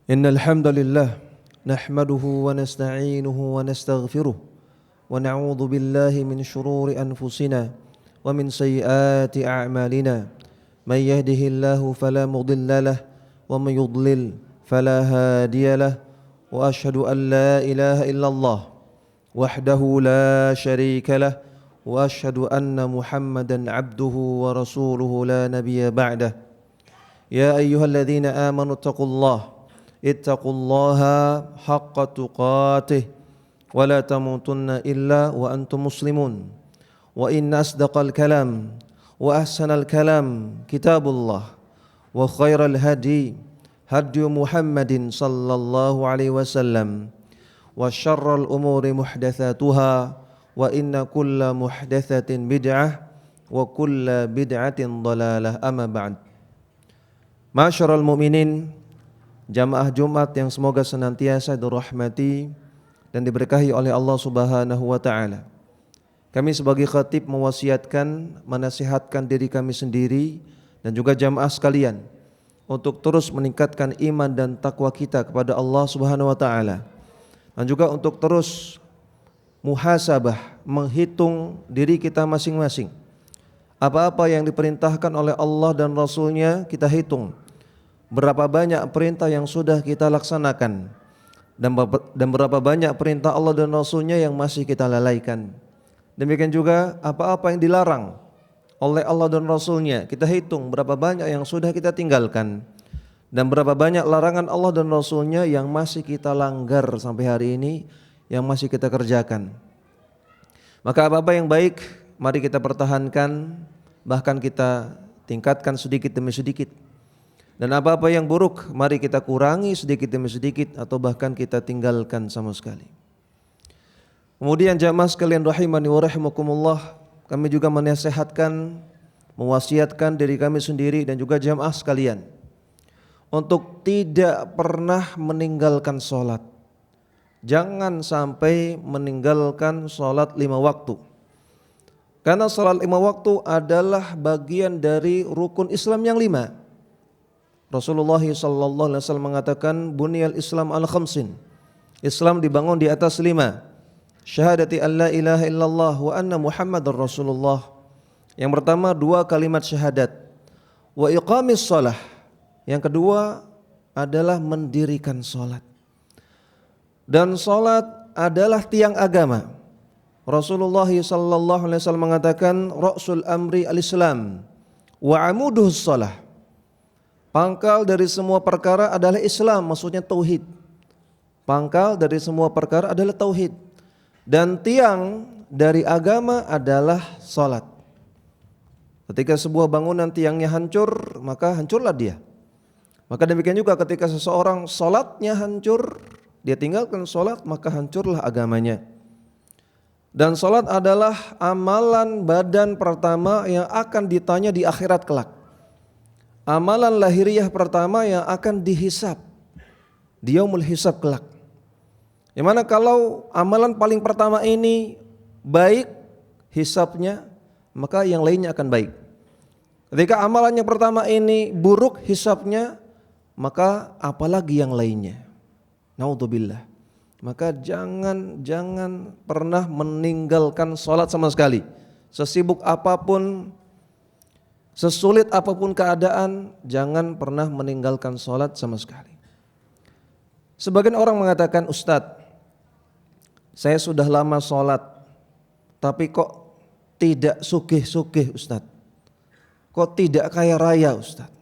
إن الحمد لله نحمده ونستعينه ونستغفره ونعوذ بالله من شرور أنفسنا ومن سيئات أعمالنا من يهده الله فلا مضل له ومن يضلل فلا هادي له وأشهد أن لا إله إلا الله وحده لا شريك له وأشهد أن محمدا عبده ورسوله لا نبي بعده يا أيها الذين آمنوا اتقوا الله حق تقاته ولا تموتن إلا وأنتم مسلمون وإن أصدق الكلام وأحسن الكلام كتاب الله وخير الهدي هدي محمد صلى الله عليه وسلم وشر الأمور محدثاتها وإن كل محدثة بدعة وكل بدعة ضلالة أما بعد. Ma'asyiral mu'minin, jamaah Jumat yang semoga senantiasa dirahmati dan diberkahi oleh Allah Subhanahu wa taala. Kami sebagai khatib mewasiatkan, menasihatkan diri kami sendiri dan juga jamaah sekalian untuk terus meningkatkan iman dan takwa kita kepada Allah Subhanahu wa taala. Dan juga untuk terus muhasabah, menghitung diri kita masing-masing. Apa-apa yang diperintahkan oleh Allah dan Rasulnya kita hitung. Berapa banyak perintah yang sudah kita laksanakan dan berapa banyak perintah Allah dan Rasulnya yang masih kita lalaikan. Demikian juga apa-apa yang dilarang oleh Allah dan Rasulnya kita hitung berapa banyak yang sudah kita tinggalkan dan berapa banyak larangan Allah dan Rasulnya yang masih kita langgar sampai hari ini, yang masih kita kerjakan. Maka apa-apa yang baik mari kita pertahankan, bahkan kita tingkatkan sedikit demi sedikit. Dan apa-apa yang buruk mari kita kurangi sedikit demi sedikit atau bahkan kita tinggalkan sama sekali. Kemudian jamaah sekalian rahimani wa rahimakumullah, kami juga menasihatkan, mewasiatkan diri kami sendiri dan juga jamaah sekalian untuk tidak pernah meninggalkan sholat. Jangan sampai meninggalkan sholat 5 waktu. Karena sholat 5 waktu adalah bagian dari rukun Islam yang 5. Rasulullah sallallahu alaihi wasallam mengatakan buniyal Islam ala khamsin. Islam dibangun di atas 5. Syahadati an la ilaha illallah wa anna Muhammadar Rasulullah. Yang pertama 2 kalimat syahadat. Wa iqamis shalah. Yang kedua adalah mendirikan salat. Dan salat adalah tiang agama. Rasulullah sallallahu alaihi wasallam mengatakan ra'sul amri al-Islam wa amuduhus shalah. Pangkal dari semua perkara adalah Islam, maksudnya tauhid. Pangkal dari semua perkara adalah tauhid. Dan tiang dari agama adalah salat. Ketika sebuah bangunan tiangnya hancur, maka hancurlah dia. Maka demikian juga ketika seseorang salatnya hancur, dia tinggalkan salat, maka hancurlah agamanya. Dan salat adalah amalan badan pertama yang akan ditanya di akhirat kelak. Amalan lahiriah pertama yang akan dihisab di yaumul hisab kelak. Yang mana kalau amalan paling pertama ini baik hisabnya, maka yang lainnya akan baik. Ketika amalan yang pertama ini buruk hisabnya, maka apalagi yang lainnya. Naudzubillah. Maka jangan pernah meninggalkan salat sama sekali. Sesibuk apapun, sesulit apapun keadaan, jangan pernah meninggalkan salat sama sekali. Sebagian orang mengatakan, Ustadz, saya sudah lama salat, tapi kok tidak sugih-sugih Ustadz. Kok tidak kaya raya Ustadz.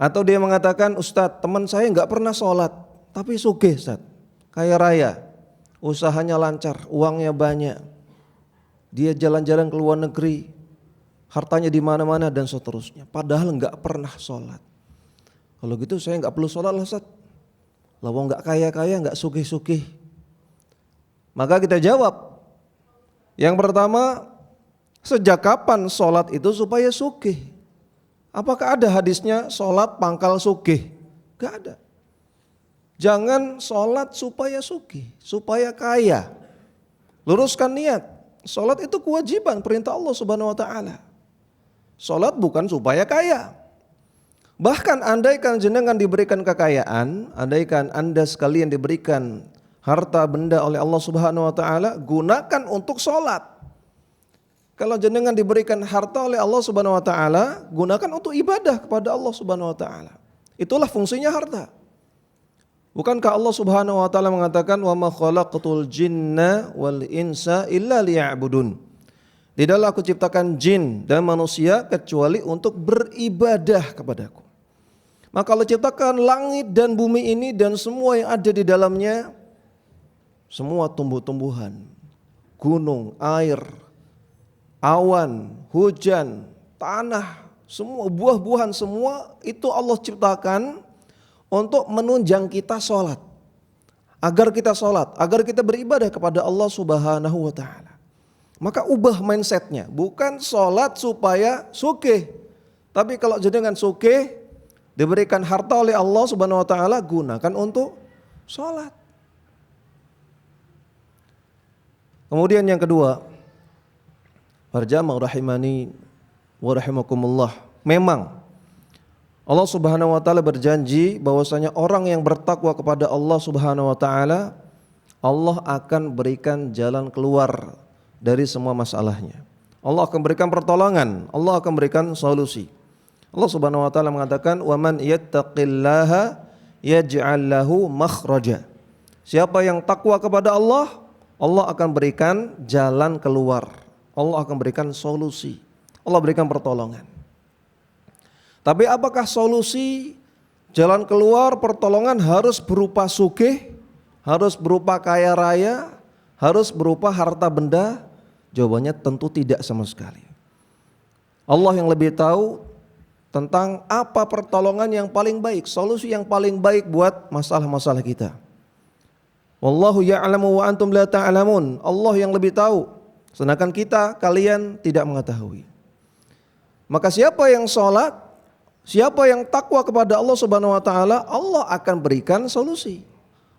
Atau dia mengatakan, Ustadz, teman saya enggak pernah salat, tapi sugih Ustadz, kaya raya, usahanya lancar, uangnya banyak, dia jalan-jalan ke luar negeri, hartanya di mana-mana dan seterusnya. Padahal enggak pernah sholat. Kalau gitu saya enggak perlu sholat lah Ustaz. Lawang enggak kaya-kaya, enggak sugih-sugih. Maka kita jawab. Yang pertama, sejak kapan sholat itu supaya sugih? Apakah ada hadisnya sholat pangkal sugih? Enggak ada. Jangan sholat supaya sugih, supaya kaya. Luruskan niat. Sholat itu kewajiban, perintah Allah Subhanahu wa taala. Sholat bukan supaya kaya. Bahkan andaikan jenengan diberikan kekayaan, andaikan Anda sekalian diberikan harta benda oleh Allah Subhanahu wa taala, gunakan untuk sholat. Kalau jenengan diberikan harta oleh Allah Subhanahu wa taala, gunakan untuk ibadah kepada Allah Subhanahu wa taala. Itulah fungsinya harta. Bukankah Allah Subhanahu wa taala mengatakan wa ma khalaqatul jinna wal insa illa liya'budun. Tidaklah aku ciptakan jin dan manusia kecuali untuk beribadah kepadaku. Maka Allah ciptakan langit dan bumi ini dan semua yang ada di dalamnya, semua tumbuh-tumbuhan, gunung, air, awan, hujan, tanah, semua buah-buahan, semua itu Allah ciptakan untuk menunjang kita sholat. Agar kita sholat, agar kita beribadah kepada Allah Subhanahu wa ta'ala. Maka ubah mindsetnya, bukan sholat supaya sugih. Tapi kalau jenengan sugih, diberikan harta oleh Allah Subhanahu wa taala, gunakan untuk sholat. Kemudian yang kedua, para jamaah rahimani wa rahimakumullah, memang Allah Subhanahu wa taala berjanji bahwasanya orang yang bertakwa kepada Allah Subhanahu wa taala, Allah akan berikan jalan keluar dari semua masalahnya. Allah akan berikan pertolongan, Allah akan berikan solusi. Allah Subhanahu wa taala mengatakan wa man yattaqillaha yaj'al lahu makhraja. Siapa yang takwa kepada Allah, Allah akan berikan jalan keluar. Allah akan berikan solusi. Allah berikan pertolongan. Tapi apakah solusi jalan keluar pertolongan harus berupa sugih, harus berupa kaya raya, harus berupa harta benda? Jawabannya tentu tidak sama sekali. Allah yang lebih tahu tentang apa pertolongan yang paling baik, solusi yang paling baik buat masalah-masalah kita. Wallahu ya'lamu wa antum la ta'lamun. Allah yang lebih tahu, sedangkan kita, kalian tidak mengetahui. Maka siapa yang sholat, siapa yang takwa kepada Allah Subhanahu wa taala, Allah akan berikan solusi.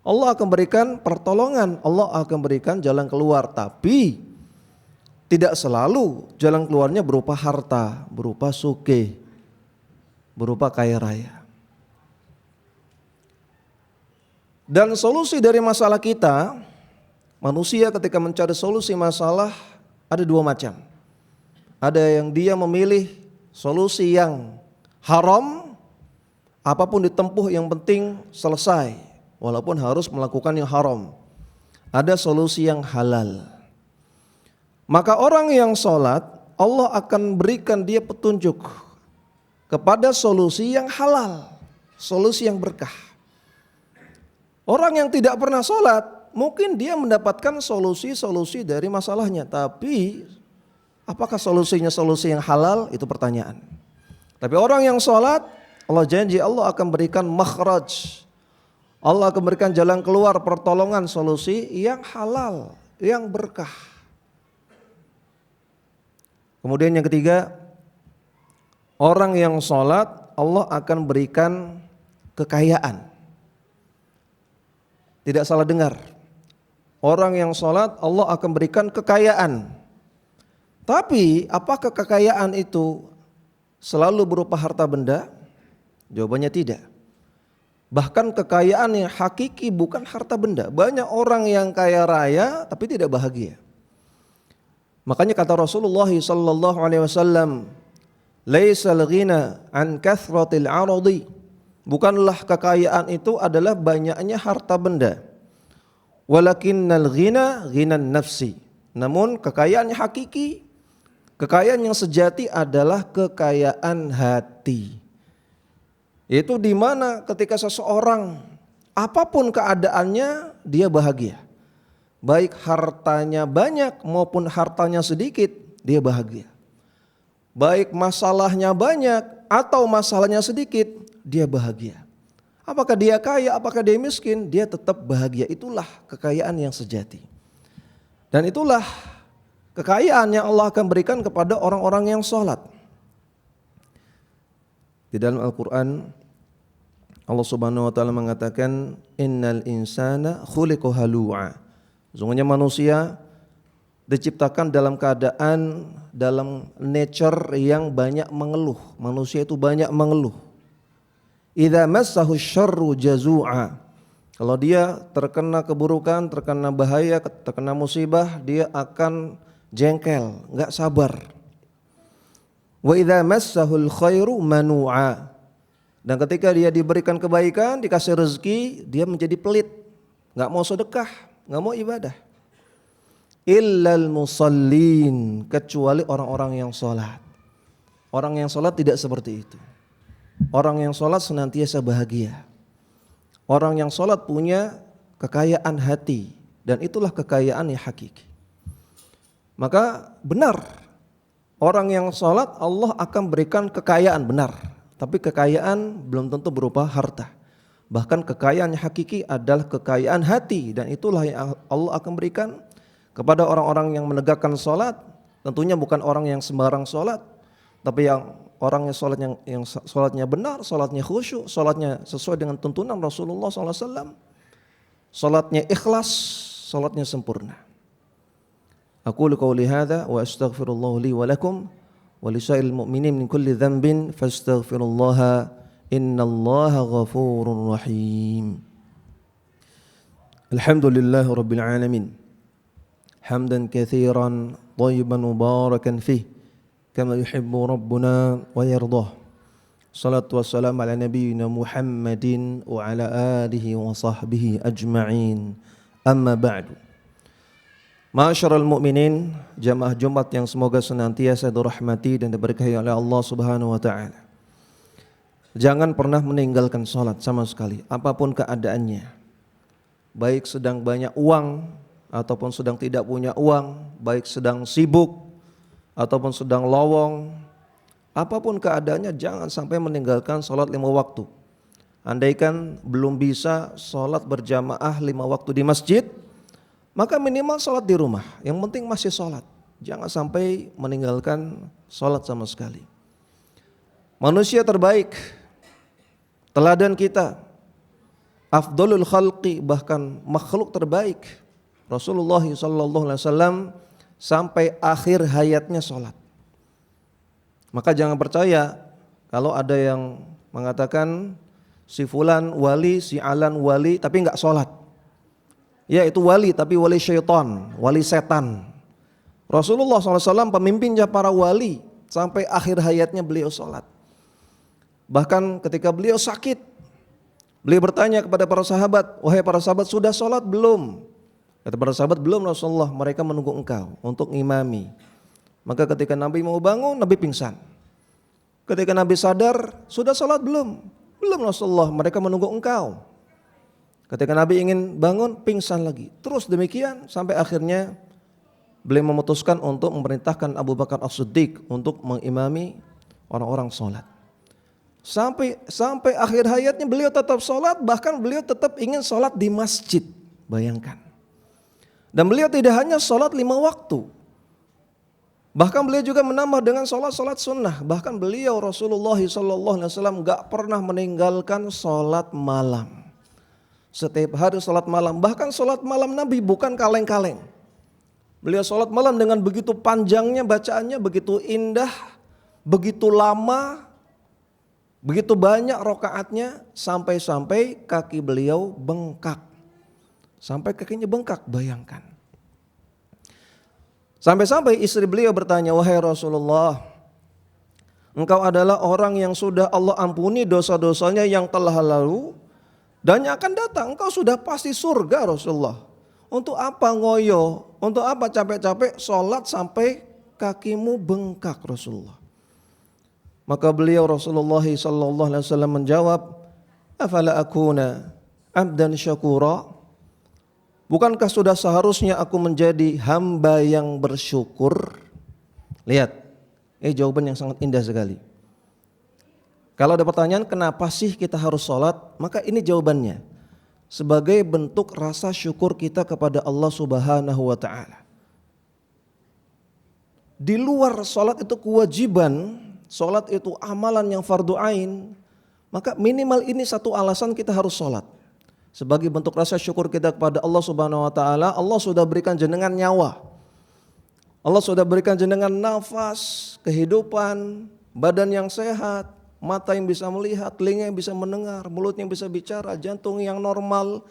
Allah akan berikan pertolongan, Allah akan berikan jalan keluar. Tapi tidak selalu jalan keluarnya berupa harta, berupa sugih, berupa kaya raya. Dan solusi dari masalah kita, manusia ketika mencari solusi masalah ada dua macam. Ada yang dia memilih solusi yang haram, apapun ditempuh yang penting selesai, walaupun harus melakukan yang haram. Ada solusi yang halal. Maka orang yang sholat, Allah akan berikan dia petunjuk kepada solusi yang halal, solusi yang berkah. Orang yang tidak pernah sholat, mungkin dia mendapatkan solusi-solusi dari masalahnya, tapi apakah solusinya solusi yang halal? Itu pertanyaan. Tapi orang yang sholat, Allah janji Allah akan berikan makhraj, Allah akan berikan jalan keluar, pertolongan, solusi yang halal, yang berkah. Kemudian yang ketiga, orang yang sholat Allah akan berikan kekayaan. Tidak salah dengar, orang yang sholat Allah akan berikan kekayaan. Tapi apakah kekayaan itu selalu berupa harta benda? Jawabannya tidak. Bahkan kekayaan yang hakiki bukan harta benda. Banyak orang yang kaya raya tapi tidak bahagia. Makanya kata Rasulullah sallallahu alaihi wasallam, "Laisal ghina an kathratil 'aradi." Bukanlah kekayaan itu adalah banyaknya harta benda. Walakinnal ghina ghinan nafsi. Namun kekayaan yang hakiki, kekayaan yang sejati adalah kekayaan hati. Yaitu di mana ketika seseorang apapun keadaannya dia bahagia. Baik hartanya banyak maupun hartanya sedikit, dia bahagia. Baik masalahnya banyak atau masalahnya sedikit, dia bahagia. Apakah dia kaya, apakah dia miskin, dia tetap bahagia. Itulah kekayaan yang sejati. Dan itulah kekayaan yang Allah akan berikan kepada orang-orang yang sholat. Di dalam Al-Quran Allah Subhanahu wa taala mengatakan, innal insana khuliqa halu'a. Sesungguhnya manusia diciptakan dalam keadaan, dalam nature yang banyak mengeluh. Manusia itu banyak mengeluh. Idza massahu syarru jazu'a. Kalau dia terkena keburukan, terkena bahaya, terkena musibah, dia akan jengkel, enggak sabar. Wa idza massahul khairu manu'a. Dan ketika dia diberikan kebaikan, dikasih rezeki, dia menjadi pelit, enggak mau sedekah, enggak mau ibadah. Illal musallin, kecuali orang-orang yang salat. Orang yang salat tidak seperti itu. Orang yang salat senantiasa bahagia. Orang yang salat punya kekayaan hati, dan itulah kekayaan yang hakiki. Maka benar, orang yang salat Allah akan berikan kekayaan, benar. Tapi kekayaan belum tentu berupa harta. Bahkan kekayaan yang hakiki adalah kekayaan hati, dan itulah yang Allah akan berikan kepada orang-orang yang menegakkan salat. Tentunya bukan orang yang sembarang salat, tapi yang orang yang salatnya benar, salatnya khusyuk, salatnya sesuai dengan tuntunan Rasulullah SAW, salatnya ikhlas, salatnya sempurna. Aqulu qawli hadza wa astaghfirullah li wa lakum wa lisairil mu'minin min kulli dhanbin fastaghfirullaha innallaha ghafurur rahim. Alhamdulillahi rabbil alamin. Hamdan katsiran thayyiban mubarakan fihi kama yuhibbu rabbuna wa yardah. Salatu wassalamu ala nabiyyina Muhammadin wa ala alihi wa sahbihi ajma'in. Amma ba'du. Ma'asyiral mu'minin, jamaah Jumat yang semoga senantiasa dirahmati dan diberkahi oleh Allah Subhanahu wa taala. Jangan pernah meninggalkan salat sama sekali, apapun keadaannya. Baik sedang banyak uang ataupun sedang tidak punya uang, baik sedang sibuk ataupun sedang lowong, apapun keadaannya jangan sampai meninggalkan salat 5 waktu. Andaikan belum bisa salat berjamaah 5 waktu di masjid, maka minimal salat di rumah. Yang penting masih salat. Jangan sampai meninggalkan salat sama sekali. Manusia terbaik, teladan kita, afdalul khalqi, bahkan makhluk terbaik, Rasulullah SAW sampai akhir hayatnya salat. Maka jangan percaya kalau ada yang mengatakan si fulan wali, si alan wali tapi enggak salat. Ya, itu wali tapi wali syaitan, wali setan. Rasulullah SAW pemimpinnya para wali, sampai akhir hayatnya beliau salat. Bahkan ketika beliau sakit, beliau bertanya kepada para sahabat, wahai para sahabat, sudah salat belum? Kata para sahabat, belum Rasulullah, mereka menunggu engkau untuk ngimami. Maka ketika Nabi mau bangun, Nabi pingsan. Ketika Nabi sadar, sudah salat belum? Belum Rasulullah, mereka menunggu engkau. Ketika Nabi ingin bangun, pingsan lagi. Terus demikian sampai akhirnya beliau memutuskan untuk memerintahkan Abu Bakar As-Siddiq untuk mengimami orang-orang salat. Sampai akhir hayatnya beliau tetap salat, bahkan beliau tetap ingin salat di masjid. Bayangkan. Dan beliau tidak hanya salat 5 waktu. Bahkan beliau juga menambah dengan salat-salat sunnah. Bahkan beliau Rasulullah SAW gak pernah meninggalkan salat malam. Setiap hari salat malam, bahkan salat malam Nabi bukan kaleng-kaleng. Beliau salat malam dengan begitu panjangnya bacaannya, begitu indah, begitu lama, begitu banyak rakaatnya, sampai-sampai kaki beliau bengkak. Sampai kakinya bengkak, bayangkan. Sampai-sampai istri beliau bertanya, wahai Rasulullah, engkau adalah orang yang sudah Allah ampuni dosa-dosanya yang telah lalu dan yang akan datang, engkau sudah pasti surga Rasulullah. Untuk apa ngoyo? Untuk apa capek-capek sholat sampai kakimu bengkak Rasulullah? Maka beliau Rasulullah SAW menjawab, afala akuna abdan syakura? Bukankah sudah seharusnya aku menjadi hamba yang bersyukur? Lihat, jawaban yang sangat indah sekali. Kalau ada pertanyaan kenapa sih kita harus sholat, maka ini jawabannya. Sebagai bentuk rasa syukur kita kepada Allah Subhanahu wa ta'ala. Di luar sholat itu kewajiban, sholat itu amalan yang fardu ain, maka minimal ini satu alasan kita harus sholat. Sebagai bentuk rasa syukur kita kepada Allah Subhanahu wa ta'ala, Allah sudah berikan jenengan nyawa. Allah sudah berikan jenengan nafas, kehidupan, badan yang sehat, mata yang bisa melihat, telinga yang bisa mendengar, mulut yang bisa bicara, jantung yang normal,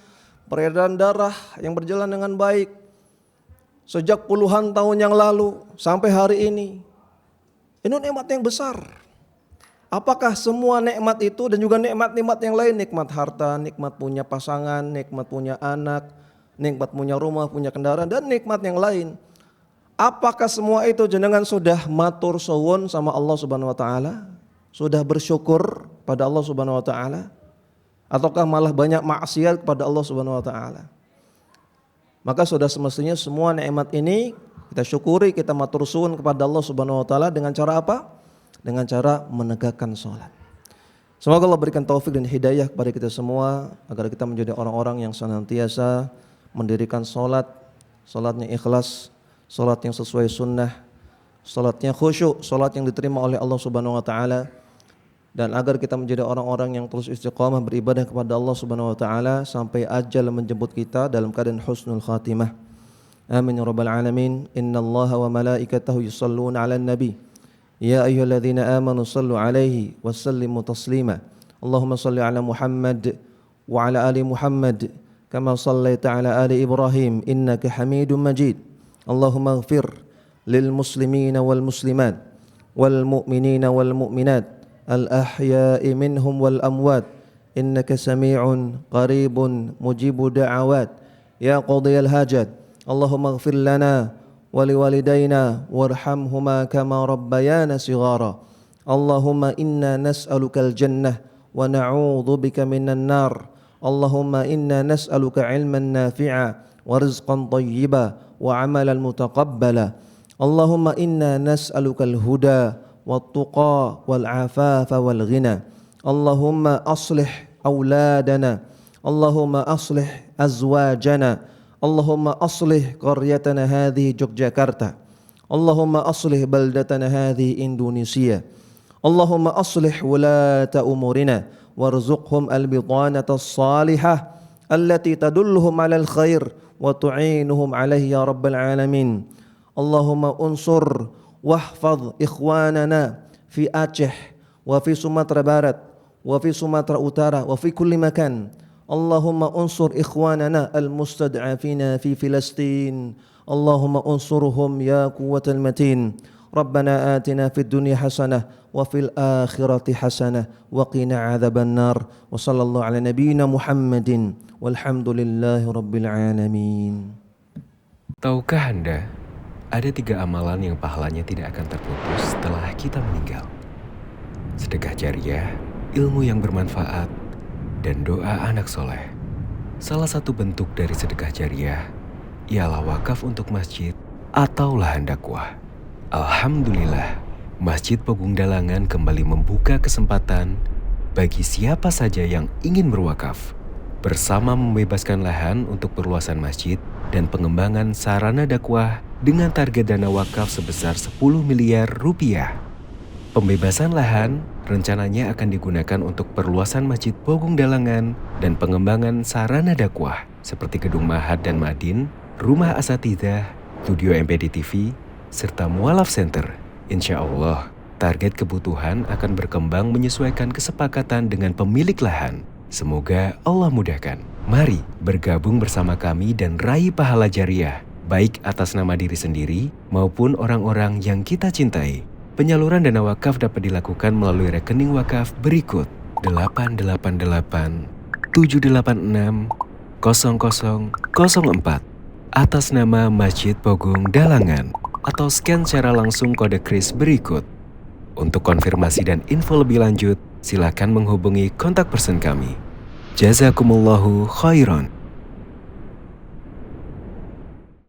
peredaran darah yang berjalan dengan baik sejak puluhan tahun yang lalu sampai hari ini. Ini nikmat yang besar. Apakah semua nikmat itu dan juga nikmat-nikmat yang lain, nikmat harta, nikmat punya pasangan, nikmat punya anak, nikmat punya rumah, punya kendaraan, dan nikmat yang lain, apakah semua itu jenengan sudah matur suwun sama Allah Subhanahu wa taala? Sudah bersyukur pada Allah Subhanahu wa taala? Ataukah malah banyak maksiat kepada Allah Subhanahu wa taala? Maka sudah semestinya semua nikmat ini kita syukuri, kita matur suwun kepada Allah Subhanahu wa taala dengan cara apa? Dengan cara menegakkan sholat. Semoga Allah berikan taufik dan hidayah kepada kita semua agar kita menjadi orang-orang yang senantiasa mendirikan sholat, sholatnya ikhlas, sholat yang sesuai sunnah, sholatnya khusyuk, sholat yang diterima oleh Allah Subhanahu wa taala, dan agar kita menjadi orang-orang yang terus istiqamah beribadah kepada Allah Subhanahu wa taala sampai ajal menjemput kita dalam keadaan husnul khatimah. Amin ya rabbal alamin. Innallaha wa malaikatahu yusholluna 'alan nabi. Ya ayyuhalladzina amanu shallu 'alaihi wasallimu taslima. Allahumma shalli 'ala Muhammad wa 'ala ali Muhammad kama shallaita 'ala ali Ibrahim innaka Hamidum Majid. Allahumma ighfir lil muslimina wal muslimat wal mu'minina wal mu'minat al ahya'i minhum wal amwat innaka sami'un qaribun mujibu da'awat ya qadiyal hajat. Allahumma ighfir lana ولوالدينا وارحمهما كما ربيانا صغارا. اللهم إنا نسألك الجنة ونعوذ بك من النار. اللهم إنا نسألك علما نافعا ورزقا طيبا وعملا متقبلا. اللهم إنا نسألك الهدى والتقى والعفاف والغنى. اللهم أصلح أولادنا. اللهم أصلح أزواجنا. اللهم أصلح قريتنا هذه يوغياكرتا. اللهم أصلح بلدتنا هذه إندونيسيا. اللهم أصلح ولاة أمورنا وارزقهم البطانة الصالحة التي تدلهم على الخير وتعينهم عليه يا رب العالمين. اللهم انصر واحفظ إخواننا في أعجه وفي سومطرة بارت وفي سومطرة أوتارا وفي كل مكان. اللهم انصر إخواننا المستضعفين في فلسطين. اللهم انصرهم يا قوة المتين. ربنا آتنا في الدنيا حسنة وفي الآخرة حسنة وقنا عذاب النار. وصلى الله على نبينا محمد والحمد لله رب العالمين. Tahukah Anda, ada 3 amalan yang pahalanya tidak akan terputus setelah kita meninggal? Sedekah jariah, ilmu yang bermanfaat, dan doa anak soleh. Salah satu bentuk dari sedekah jariah ialah wakaf untuk masjid atau lahan dakwah. Alhamdulillah, Masjid Pogung Dalangan kembali membuka kesempatan bagi siapa saja yang ingin berwakaf, bersama membebaskan lahan untuk perluasan masjid dan pengembangan sarana dakwah dengan target dana wakaf sebesar 10 miliar rupiah. Pembebasan lahan rencananya akan digunakan untuk perluasan Masjid Pogung Dalangan dan pengembangan sarana dakwah seperti Gedung Mahad dan Madin, Rumah Asatidzah, Studio MPD TV, serta Mualaf Center. Insya Allah, target kebutuhan akan berkembang menyesuaikan kesepakatan dengan pemilik lahan. Semoga Allah mudahkan. Mari bergabung bersama kami dan raih pahala jariah, baik atas nama diri sendiri maupun orang-orang yang kita cintai. Penyaluran dana wakaf dapat dilakukan melalui rekening wakaf berikut: 888 786 0004 atas nama Masjid Pogung Dalangan, atau scan secara langsung kode kris berikut. Untuk konfirmasi dan info lebih lanjut, silakan menghubungi kontak person kami. Jazakumullahu khairan.